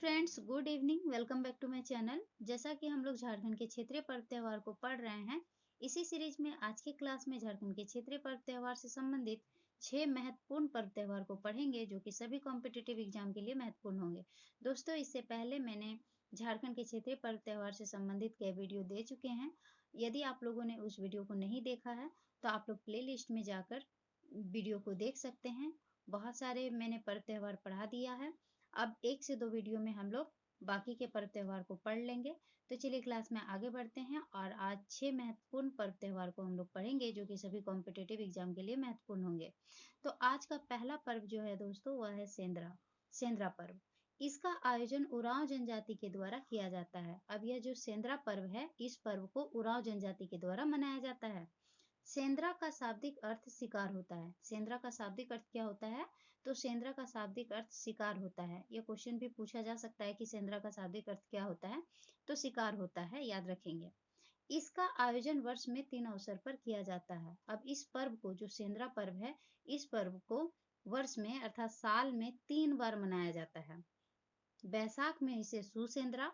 Friends, good evening. Welcome back to my channel. जैसा कि हम लोग झारखंड के क्षेत्रीय पर्व त्योहार को पढ़ रहे हैं, इसी सीरीज में आज की क्लास में झारखंड के क्षेत्रीय पर्व त्योहार से संबंधित 6 महत्वपूर्ण पर्व त्योहार को पढ़ेंगे, जो कि सभी कॉम्पिटिटिव एग्जाम के लिए महत्वपूर्ण होंगे। दोस्तों, इससे पहले मैंने झारखंड के क्षेत्रीय पर्व त्योहार से संबंधित कई वीडियो दे चुके हैं। यदि आप लोगों ने उस वीडियो को नहीं देखा है, तो आप लोग प्ले लिस्ट में जाकर वीडियो को देख सकते हैं। बहुत सारे मैंने पर्व त्योहार पढ़ा दिया है। अब 1 से 2 वीडियो में हम लोग बाकी के पर्व त्योहार को पढ़ लेंगे। तो चलिए क्लास में आगे बढ़ते हैं और आज 6 महत्वपूर्ण पर्व त्योहार को हम लोग पढ़ेंगे, जो कि सभी कॉम्पिटिटिव एग्जाम के लिए महत्वपूर्ण होंगे। तो आज का पहला पर्व जो है दोस्तों, वह है सेंद्रा सेंद्रा पर्व। इसका आयोजन उरांव जनजाति के द्वारा किया जाता है। अब यह जो सेंद्रा पर्व है, इस पर्व को उरांव जनजाति के द्वारा मनाया जाता है। सेंद्रा का शाब्दिक अर्थ शिकार होता है। सेंद्रा का शाब्दिक अर्थ क्या होता है? तो सेंद्रा का शाब्दिक अर्थ शिकार होता है। यह क्वेश्चन भी पूछा जा सकता है कि सेंद्रा का शाब्दिक अर्थ क्या होता है? तो शिकार होता है, याद रखेंगे। इसका आयोजन वर्ष में 3 अवसर पर किया जाता है। अब इस पर्व को, जो सेंद्रा पर्व है, इस पर्व को वर्ष में अर्थात साल में 3 बार मनाया जाता है। बैसाख में इसे सुसेंद्रा,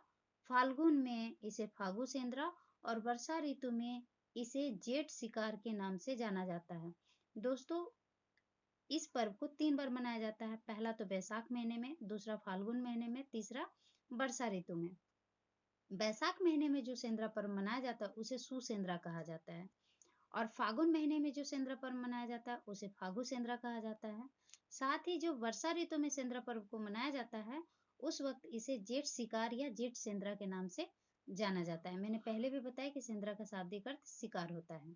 फाल्गुन में इसे फागु सेंद्रा और वर्षा ऋतु में इसे जेठ शिकार के नाम से जाना जाता है। दोस्तों, इस पर्व को 3 बार मनाया जाता है। पहला तो बैसाख महीने में, दूसरा फाल्गुन महीने में, तीसरा वर्षा ऋतु में। बैसाख महीने में जो सेंद्रा पर्व मनाया जाता है, उसे सुसेंद्रा कहा जाता है। और फागुन महीने में जो सेंद्रा पर्व मनाया जाता है, उसे फागु सेंद्रा कहा जाता है। साथ ही जो वर्षा ऋतु में सेंद्रा पर्व को मनाया जाता है, उस वक्त इसे जेठ शिकार या जेठ सेंद्रा के नाम से जाना जाता है। मैंने पहले भी बताया कि सेंद्रा का शाब्दिक अर्थ शिकार होता है।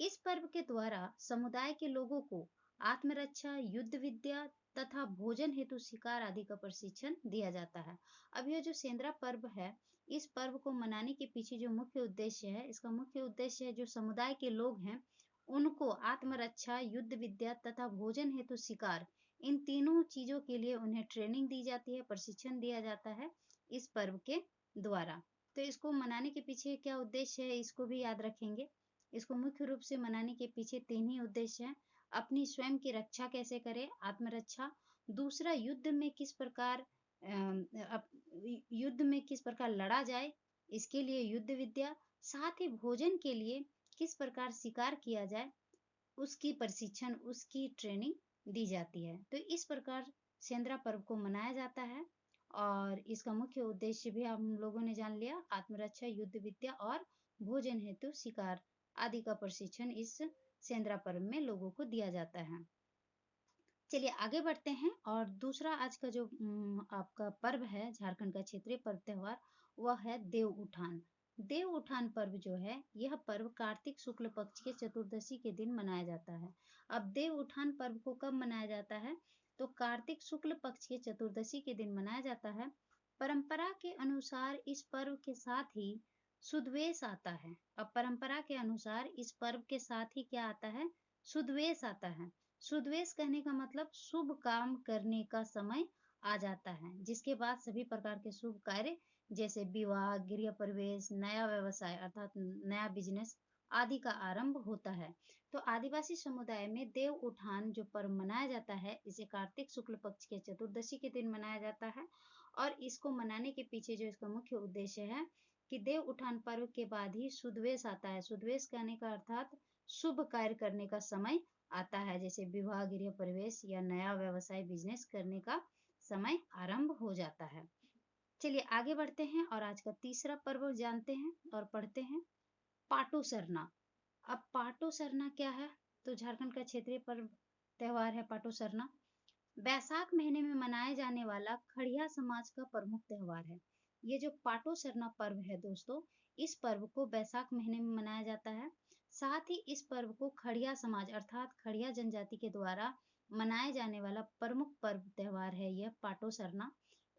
इस पर्व के द्वारा समुदाय के लोगों को आत्मरक्षा, युद्ध विद्या तथा भोजन हेतु शिकार आदि का प्रशिक्षण दिया जाता है। अब यह जो सेंद्रा पर्व है, इस पर्व को मनाने के पीछे जो मुख्य उद्देश्य है, इसका मुख्य उद्देश्य है जो समुदाय के लोग हैं, उनको आत्मरक्षा, युद्ध विद्या तथा भोजन हेतु शिकार, इन तीनों चीजों के लिए उन्हें ट्रेनिंग दी जाती है, प्रशिक्षण दिया जाता है इस पर्व के द्वारा। तो इसको मनाने के पीछे क्या उद्देश्य है, इसको भी याद रखेंगे। इसको मुख्य रूप से मनाने के पीछे 3 ही उद्देश्य हैं। अपनी स्वयं की रक्षा कैसे करें, आत्मरक्षा। दूसरा, युद्ध में किस प्रकार लड़ा जाए, इसके लिए युद्ध विद्या। साथ ही भोजन के लिए किस प्रकार शिकार किया जाए, उसकी प्रशिक्षण, उसकी ट्रेनिंग दी जाती है। तो इस प्रकार सेंद्रा पर्व को मनाया जाता है और इसका मुख्य उद्देश्य भी हम लोगों ने जान लिया, आत्मरक्षा, युद्ध विद्या और भोजन हेतु शिकार आदि का प्रशिक्षण इस सेंद्रा पर्व में लोगों को दिया जाता है। चलिए आगे बढ़ते हैं और दूसरा आज का जो आपका पर्व है, झारखंड का क्षेत्रीय पर्व त्योहार, वह है देव उठान। देव उठान पर्व जो है, यह पर्व कार्तिक शुक्ल पक्ष के चतुर्दशी के दिन मनाया जाता है। अब देव उठान पर्व को कब मनाया जाता है? तो कार्तिक शुक्ल पक्ष के चतुर्दशी के दिन मनाया जाता है। परंपरा के अनुसार इस पर्व के साथ ही सुदवेश आता है। अब परंपरा के अनुसार इस पर्व के साथ ही क्या आता है? सुदवेश आता है। सुदवेश कहने का मतलब शुभ काम करने का समय आ जाता है, जिसके बाद सभी प्रकार के शुभ कार्य जैसे विवाह, गृह प्रवेश, नया व्यवसाय अर्थात नया बिजनेस आदि का आरंभ होता है। तो आदिवासी समुदाय में देव उठान जो पर्व मनाया जाता है, इसे कार्तिक शुक्ल पक्ष के चतुर्दशी के दिन मनाया जाता है। और इसको मनाने के पीछे जो इसका मुख्य उद्देश्य है कि देव उठान पर्व के बाद ही सुदवेश आता है। सुदवेश कहने का अर्थात शुभ कार्य करने का समय आता है, जैसे विवाह, गृह प्रवेश या नया व्यवसाय बिजनेस करने का समय आरंभ हो जाता है। चलिए आगे बढ़ते हैं और आज का तीसरा पर्व जानते हैं और पढ़ते हैं, पाटो सरना। अब पाटो सरना क्या है? तो झारखंड का क्षेत्रीय पर्व त्योहार है पाटो सरना। बैसाख महीने में मनाए जाने वाला खड़िया समाज का प्रमुख त्योहार है। ये जो पाटो सरना पर्व है दोस्तों, इस पर्व को बैसाख महीने में मनाया जाता है। साथ ही इस पर्व को खड़िया समाज अर्थात खड़िया जनजाति के द्वारा मनाए जाने वाला प्रमुख पर्व त्योहार है यह पाटो सरना।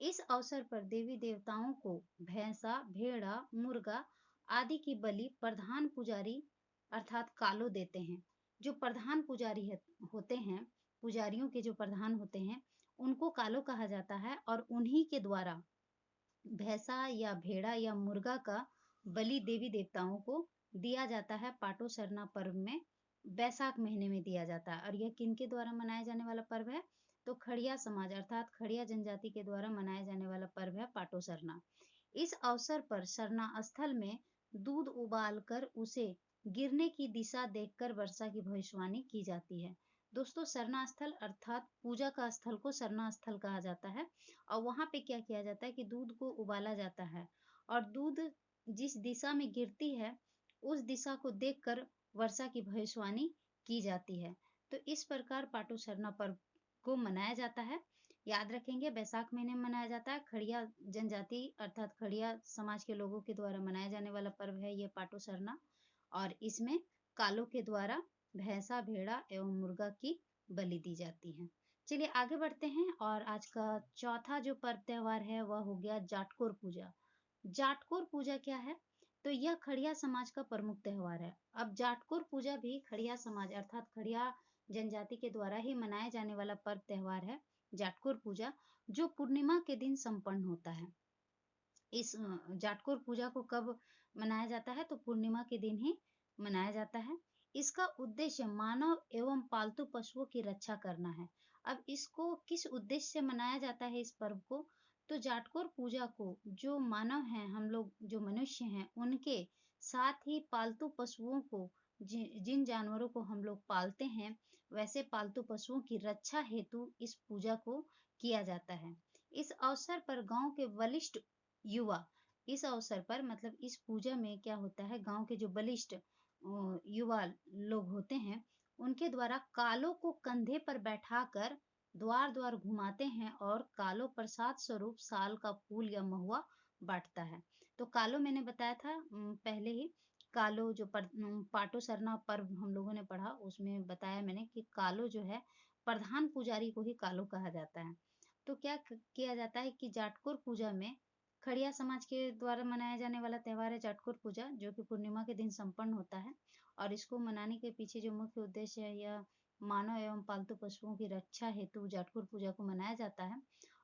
इस अवसर पर देवी देवताओं को भैंसा, भेड़ा, मुर्गा आदि की बलि प्रधान पुजारी अर्थात कालो देते हैं। जो प्रधान पुजारी होते हैं, पुजारियों के जो प्रधान होते हैं, उनको कालो कहा जाता है और उन्हीं के द्वारा भैंसा या भेड़ा या मुर्गा का बलि देवी देवताओं को दिया जाता है। पाटो सरना पर्व में बैसाख महीने में दिया जाता है और यह किनके द्वारा मनाया जाने वाला पर्व है? तो खड़िया समाज अर्थात खड़िया जनजाति के द्वारा मनाया जाने वाला पर्व है सरना। इस अवसर पर सरना स्थल में दूध उबालकर उसे गिरने की दिशा देखकर वर्षा की भविष्यवाणी की जाती है। दोस्तों, सरना स्थल अर्थात पूजा का स्थल को सरना स्थल कहा जाता है। और वहां पे क्या किया जाता है कि दूध को उबाला जाता है और दूध जिस दिशा में गिरती है उस दिशा को देखकर वर्षा की भविष्यवाणी की जाती है। तो इस प्रकार पाटू सरना पर्व को मनाया जाता है। याद रखेंगे, बैसाख महीने में मनाया जाता है। खड़िया जनजाति अर्थात खड़िया समाज के लोगों के द्वारा मनाया जाने वाला पर्व है ये पाटू सरना। और इसमें कालों के द्वारा भैंसा, भेड़ा एवं मुर्गा की बलि दी जाती है। चलिए आगे बढ़ते हैं और आज का चौथा जो पर्व त्योहार है वह हो गया जाटकोर पूजा। जाटकोर पूजा क्या है? तो यह खड़िया समाज का प्रमुख त्योहार है। अब जाटकोर पूजा भी खड़िया समाज अर्थात खड़िया जनजाति के द्वारा ही मनाया जाने वाला पर्व त्योहार है, जाटकोर पूजा, जो पूर्णिमा के दिन संपन्न होता है। इस जाटकोर पूजा को कब मनाया जाता है? तो पूर्णिमा के दिन ही मनाया जाता है। इसका उद्देश्य मानव एवं पालतू पशुओं की रक्षा करना है। अब इसको किस उद्देश्य से मनाया जाता है इस पर्व को? तो जाटकोर पूजा को जो मानव हैं, हम लोग जो मनुष्य हैं, उनके साथ ही पालतू पशुओं को जिन जानवरों को हम लोग पालते हैं, वैसे पालतू पशुओं की रक्षा हेतु इस पूजा को किया जाता है। इस अवसर पर गांव के वरिष्ठ युवा इस अवसर पर मतलब इस पूजा में क्या होता है, गांव के जो बलिष्ठ युवा लोग होते हैं उनके द्वारा कालों को कंधे पर बैठाकर द्वार द्वार घुमाते हैं और कालो प्रसाद स्वरूप साल का फूल या महुआ बांटता है। तो कालो मैंने बताया था पहले ही, कालो जो पाटो सरना पर्व हम लोगों ने पढ़ा उसमें बताया मैंने कि कालो जो है प्रधान पुजारी को ही कालो कहा जाता है। तो क्या किया जाता है कि जाटकोर पूजा में खड़िया समाज के द्वारा मनाया जाने वाला त्योहार है जाटकोर पूजा, जो कि पूर्णिमा के दिन संपन्न होता है। और इसको मनाने के पीछे जो मुख्य उद्देश्य है, यह मानव एवं पालतू पशुओं की रक्षा हेतु जाटकोर पूजा को मनाया जाता है।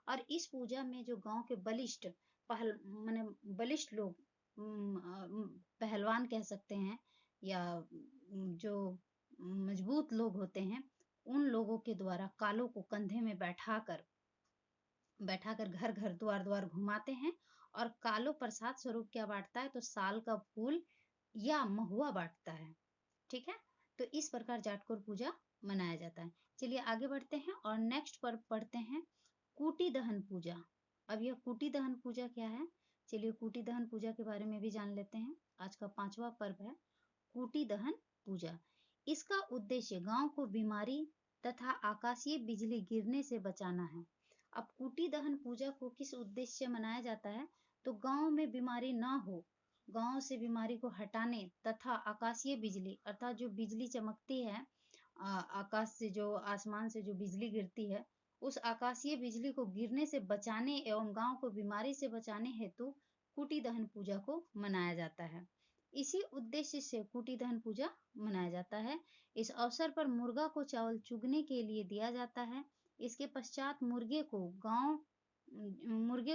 और इस पूजा में जो गांव के बलिष्ठ पहल माने बलिष्ठ लोग पहलवान कह सकते हैं या जो मजबूत लोग होते हैं, उन लोगों के द्वारा कालों को कंधे में बैठाकर घर घर द्वार द्वार घुमाते हैं और कालो प्रसाद स्वरूप क्या बांटता है? तो साल का फूल या महुआ बांटता है। ठीक है, तो इस प्रकार जाटकोर पूजा मनाया जाता है। चलिए आगे बढ़ते हैं और नेक्स्ट पर्व पढ़ते हैं, कूटी दहन पूजा। अब यह कूटी दहन पूजा क्या है? चलिए कूटी दहन पूजा के बारे में भी जान लेते हैं। आज का पांचवा पर्व है कूटी दहन पूजा। इसका उद्देश्य गांव को बीमारी तथा आकाशीय बिजली गिरने से बचाना है। अब कूटी दहन पूजा को किस उद्देश्य से मनाया जाता है? तो गांव में बीमारी ना हो, गांव से बीमारी को हटाने तथा आकाशीय बिजली अर्थात जो बिजली चमकती है, आकाश से जो आसमान से जो बिजली गिरती है, उस आकाशीय बिजली को गिरने से बचाने एवं गांव को बीमारी से बचाने हेतु कूटी दहन पूजा को मनाया जाता है। इसी उद्देश्य से कूटी दहन पूजा मनाया जाता है। इस अवसर पर मुर्गा को चावल चुगने के लिए दिया जाता है। इसके पश्चात मुर्गे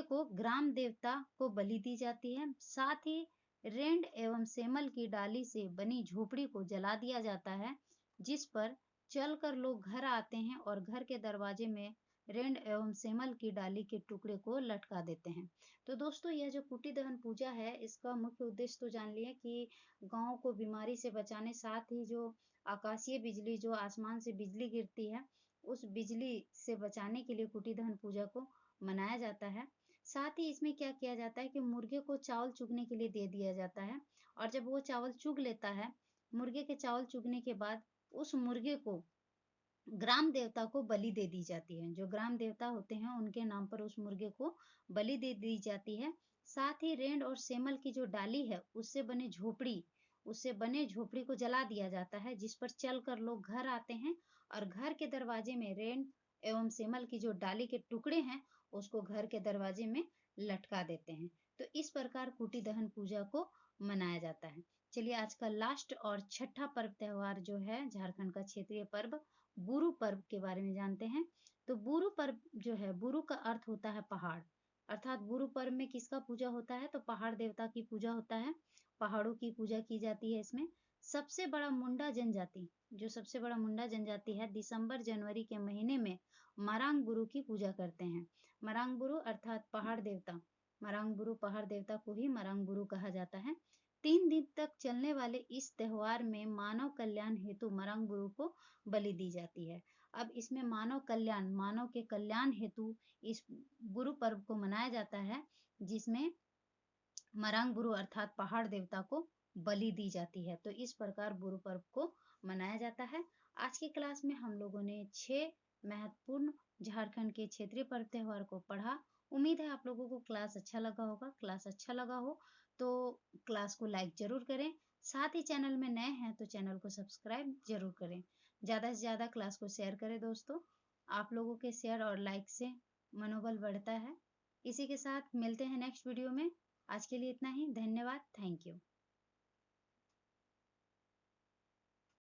को ग्राम देवता को बलि दी जाती है। साथ ही रेंड एवं सेमल की डाली से बनी झोपड़ी को जला दिया जाता है, जिस पर चलकर लोग घर आते हैं और घर के दरवाजे में रेंड एवं सेमल की डाली के टुकड़े को लटका देते हैं। तो दोस्तों, यह जो कुटी दहन पूजा है, इसका मुख्य उद्देश्य तो जान लिया कि गांव को बीमारी से बचाने, साथ ही जो आकाशीय बिजली जो आसमान से बिजली गिरती है, उस बिजली से बचाने के लिए कुटी दहन पूजा को मनाया जाता है। साथ ही इसमें क्या किया जाता है कि मुर्गे को चावल चुगने के लिए दे दिया जाता है और जब वो चावल चुग लेता है, मुर्गे के चावल चुगने के बाद उस मुर्गे को ग्राम देवता को बलि दे दी जाती है। जो ग्राम देवता होते हैं उनके नाम पर उस मुर्गे को बलि दे दी जाती है। साथ ही रेंड और सेमल की जो डाली है उससे बने झोपड़ी को जला दिया जाता है, जिस पर चलकर लोग घर आते हैं और घर के दरवाजे में रेंड एवं सेमल की जो डाली के टुकड़े हैं उसको घर के दरवाजे में लटका देते हैं। तो इस प्रकार कुटी दहन पूजा को मनाया जाता है। चलिए आज का लास्ट और छठा पर्व त्योहार जो है झारखंड का क्षेत्रीय पर्व बुरु पर्व के बारे में जानते हैं। तो बुरु पर्व जो है, बुरु का अर्थ होता है पहाड़, अर्थात बुरु पर्व में किसका पूजा होता है? तो पहाड़ देवता की पूजा होता है, पहाड़ों की पूजा की जाती है इसमें। सबसे बड़ा मुंडा जनजाति है, दिसंबर जनवरी के महीने में मरांग बुरु की पूजा करते हैं। मरांग बुरु अर्थात पहाड़ देवता, मरांगबुरु पहाड़ देवता को ही मरांगबुरु कहा जाता है। 3 दिन तक चलने वाले इस त्योहार में मानव कल्याण हेतु मरांगबुरु को बलि दी जाती है। अब इसमें मानव कल्याण, मानव के कल्याण हेतु इस गुरु पर्व को मनाया जाता है, जिसमें मरांगबुरु अर्थात पहाड़ देवता को बलि दी जाती है। तो इस प्रकार गुरु पर्व को मनाया जाता है। आज की क्लास में हम लोगों ने 6 महत्वपूर्ण झारखंड के क्षेत्रीय पर्व त्योहार को पढ़ा। उम्मीद है आप लोगों को क्लास अच्छा लगा होगा। क्लास अच्छा लगा हो तो क्लास को लाइक ज़रूर करें। साथ ही चैनल में नए हैं तो चैनल को सब्सक्राइब ज़रूर करें। ज़्यादा से ज़्यादा क्लास को शेयर करें दोस्तों। आप लोगों के शेयर और लाइक से मनोबल बढ़ता है। इसी के साथ मिलते हैं नेक्स्ट वीडियो में। आज के लिए इतना ही। धन्यवाद। Thank you.